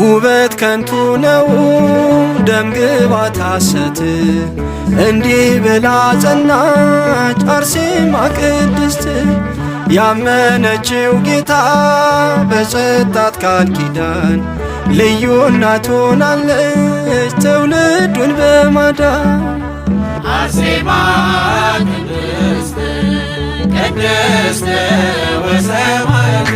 ውበት ከንቱ ነው ደምግባት ሐሰት እንዲህ ብላ ጸናች አርሴማ ቅድስት ያመነችው ጌታ በሰጣት ቃል ኪዳን ልዩ እናት ሆናለች ትውልዱን በማዳን አርሴማ ቅድስት ቅድስት ወሰማዕት